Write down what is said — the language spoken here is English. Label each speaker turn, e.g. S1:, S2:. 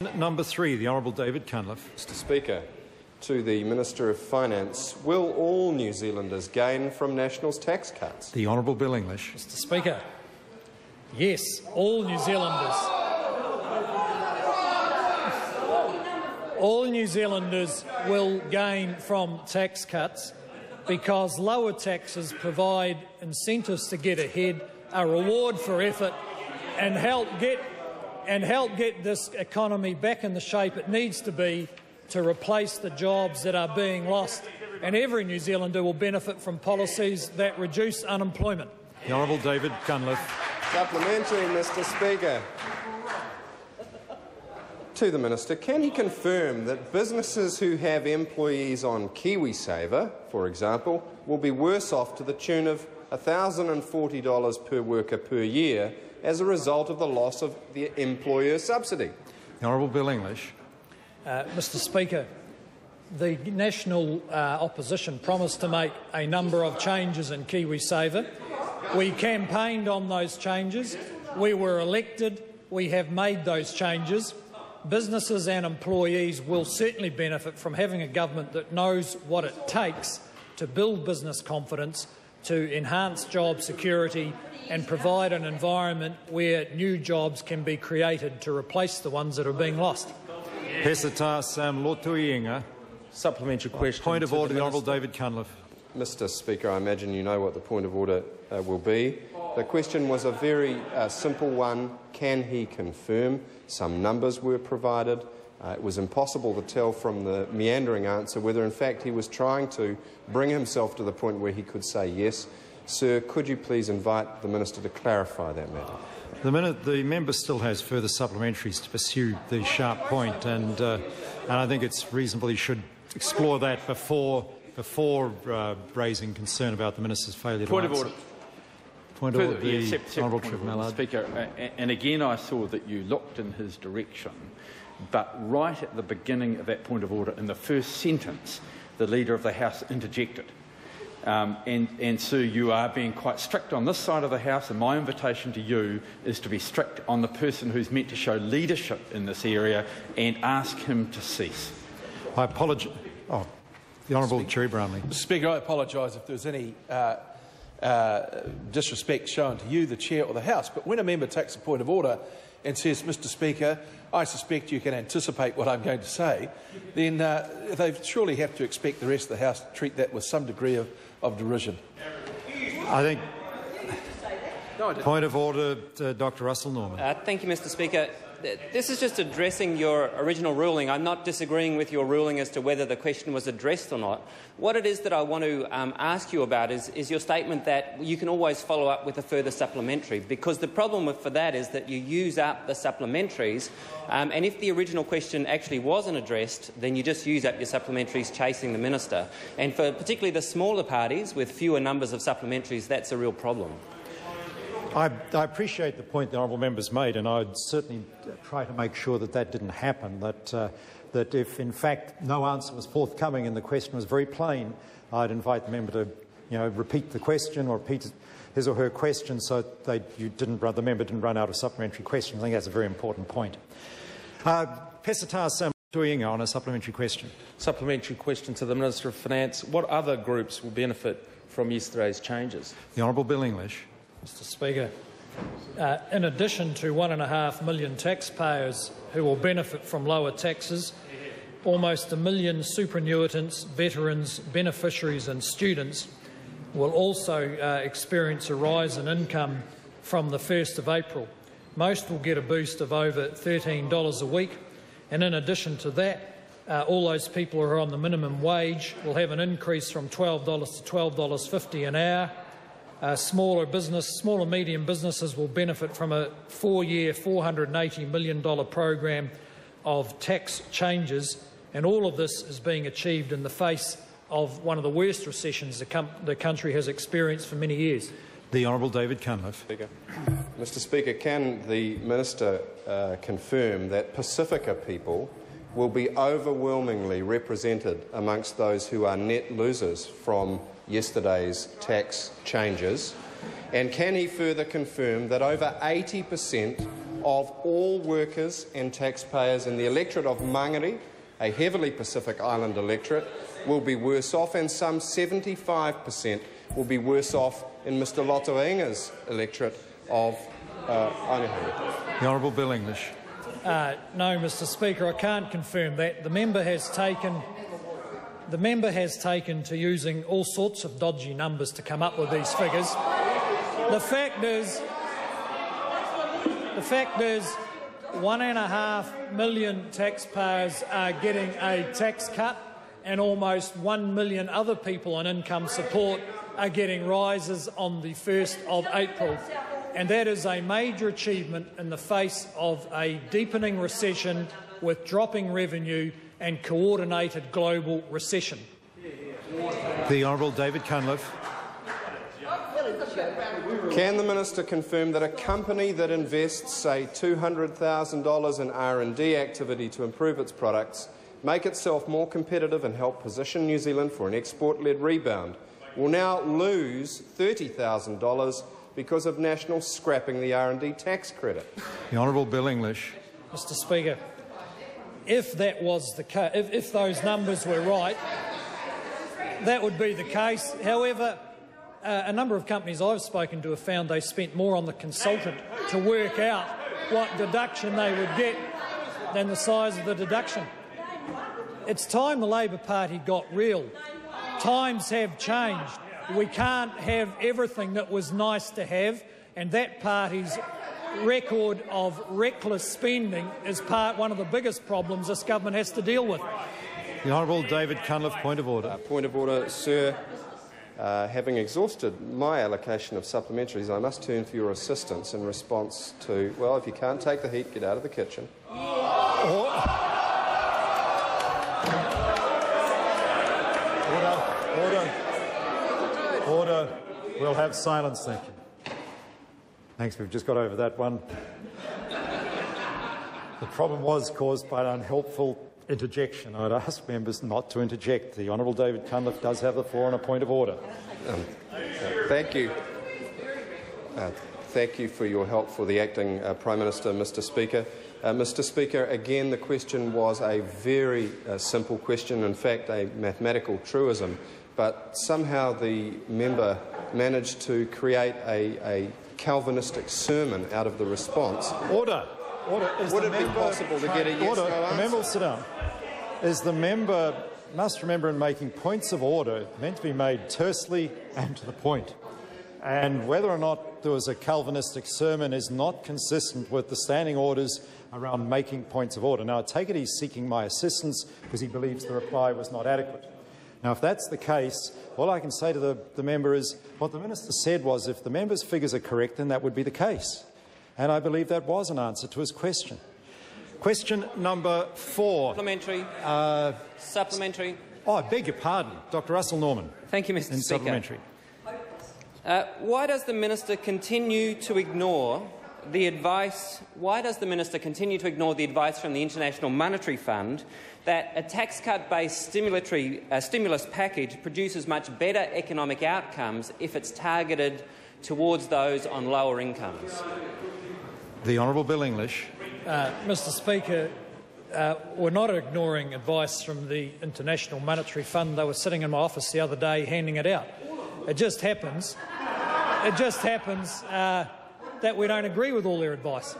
S1: Number 3, the Hon David Cunliffe.
S2: Mr Speaker, to the Minister of Finance, will all New Zealanders gain from National's tax cuts?
S1: The Hon Bill English.
S3: Mr Speaker, yes, all New Zealanders. All New Zealanders will gain from tax cuts because lower taxes provide incentives to get ahead, a reward for effort, and help get this economy back in the shape it needs to be to replace the jobs that are being lost. And every New Zealander will benefit from policies that reduce unemployment.
S1: The Hon David Cunliffe.
S2: Supplementary, Mr Speaker. To the Minister, can he confirm that businesses who have employees on KiwiSaver, for example, will be worse off to the tune of $1,040 per worker per year as a result of the loss of the employer subsidy?
S1: The Hon Bill English.
S3: Mr Speaker, the National Opposition promised to make a number of changes in KiwiSaver. We campaigned on those changes. We were elected. We have made those changes. Businesses and employees will certainly benefit from having a government that knows what it takes to build business confidence, to enhance job security and provide an environment where new jobs can be created to replace the ones that are being lost.
S1: Pasifika Lotu-Iigas.
S4: Supplementary question.
S1: Point of order, the Hon David Cunliffe.
S2: Mr Speaker, I imagine you know what the point of order will be. The question was a very simple one. Can he confirm? Some numbers were provided. It was impossible to tell from the meandering answer whether in fact he was trying to bring himself to the point where he could say yes. Sir, could you please invite the Minister to clarify that matter?
S1: The member still has further supplementaries to pursue the sharp point, and I think it's reasonable he should explore that before raising concern about the Minister's failure to answer.
S4: Point of order.
S1: Point of order, the Honourable Trevor Mallard.
S4: Speaker, and again I saw that you looked in his direction, but right at the beginning of that point of order, in the first sentence, the Leader of the House interjected. And so you are being quite strict on this side of the House, and my invitation to you is to be strict on the person who's meant to show leadership in this area and ask him to cease.
S1: I apologise. Oh, the Honourable Cherry Brownlee.
S5: Mr Speaker, I apologise if there's any disrespect shown to you, the Chair, or the House, but when a member takes a point of order and says, Mr Speaker, I suspect you can anticipate what I'm going to say, then they surely have to expect the rest of the House to treat that with some degree of derision.
S1: I think. Point of order, Dr Russell Norman.
S6: Thank you, Mr Speaker. This is just addressing your original ruling. I'm not disagreeing with your ruling as to whether the question was addressed or not. What it is that I want to ask you about is your statement that you can always follow up with a further supplementary, because the problem for that is that you use up the supplementaries, and if the original question actually wasn't addressed, then you just use up your supplementaries chasing the minister. And for particularly the smaller parties with fewer numbers of supplementaries, that's a real problem.
S1: I appreciate the point the honourable member's made, and I'd certainly try to make sure that that didn't happen, that if in fact no answer was forthcoming and the question was very plain, I'd invite the member to repeat the question or repeat his or her question so that the member didn't run out of supplementary questions. I think that's a very important point. Pasifika Lotu-Iigas on a supplementary question.
S4: Supplementary question to the Minister of Finance. What other groups will benefit from yesterday's changes?
S1: The Hon Bill English.
S3: Mr Speaker, in addition to 1.5 million taxpayers who will benefit from lower taxes, almost 1 million superannuitants, veterans, beneficiaries and students will also experience a rise in income from the 1st of April. Most will get a boost of over $13 a week, and in addition to that, all those people who are on the minimum wage will have an increase from $12 to $12.50 an hour. Small and medium businesses will benefit from a 4-year, $480 million program of tax changes, and all of this is being achieved in the face of one of the worst recessions the country has experienced for many years.
S1: The Hon David Cunliffe.
S2: Mr Speaker, can the Minister confirm that Pasifika people will be overwhelmingly represented amongst those who are net losers from yesterday's tax changes? And can he further confirm that over 80% of all workers and taxpayers in the electorate of Māngere, a heavily Pacific Island electorate, will be worse off, and some 75% will be worse off in Mr Lotu-Iigas' electorate of Aotearoa.
S1: The Honourable Bill English.
S3: No, Mr Speaker, I can't confirm that. The member has taken to using all sorts of dodgy numbers to come up with these figures. The fact is 1.5 million taxpayers are getting a tax cut, and almost 1 million other people on income support are getting rises on the 1st of April. And that is a major achievement in the face of a deepening recession with dropping revenue and coordinated global recession.
S1: The Hon David Cunliffe.
S2: Can the Minister confirm that a company that invests, say, $200,000 in R&D activity to improve its products, make itself more competitive and help position New Zealand for an export-led rebound, will now lose $30,000 because of National scrapping the R&D tax credit?
S1: The Honourable Bill English.
S3: Mr Speaker, if that was the case, if those numbers were right, that would be the case. However, a number of companies I've spoken to have found they spent more on the consultant to work out what deduction they would get than the size of the deduction. It's time the Labor Party got real. Times have changed. We can't have everything that was nice to have, and that party's record of reckless spending is one of the biggest problems this government has to deal with.
S1: The Honourable David Cunliffe, point of order.
S2: Point of order, sir. Having exhausted my allocation of supplementaries, I must turn for your assistance in response to, well, if you can't take the heat, get out of the kitchen.
S1: Order. We'll have silence, thank you. Thanks, we've just got over that one. The problem was caused by an unhelpful interjection. I'd ask members not to interject. The Honourable David Cunliffe does have the floor on a point of order.
S2: Thank you. Thank you for your help for the Acting Prime Minister, Mr Speaker. Mr Speaker, again, the question was a very simple question, in fact, a mathematical truism, but somehow the member managed to create a Calvinistic sermon out of the response.
S1: Order.
S2: Would it be possible to get a yes-no answer?
S1: The member will sit down. Is the member must remember in making points of order meant to be made tersely and to the point. And whether or not there was a Calvinistic sermon is not consistent with the standing orders around making points of order. Now, I take it he's seeking my assistance because he believes the reply was not adequate. Now, if that's the case, all I can say to the member is what the minister said was if the member's figures are correct, then that would be the case. And I believe that was an answer to his question. Question number 4.
S6: Supplementary. Supplementary.
S1: Oh, I beg your pardon. Dr Russell Norman.
S6: Thank you, Mr Speaker.
S1: Supplementary.
S6: Why does the minister continue to ignore the advice? Why does the minister continue to ignore the advice from the International Monetary Fund that a tax cut-based stimulus package produces much better economic outcomes if it's targeted towards those on lower incomes?
S1: The Honourable Bill English.
S3: Mr Speaker, we're not ignoring advice from the International Monetary Fund. They were sitting in my office the other day handing it out. It just happens that we don't agree with all their advice.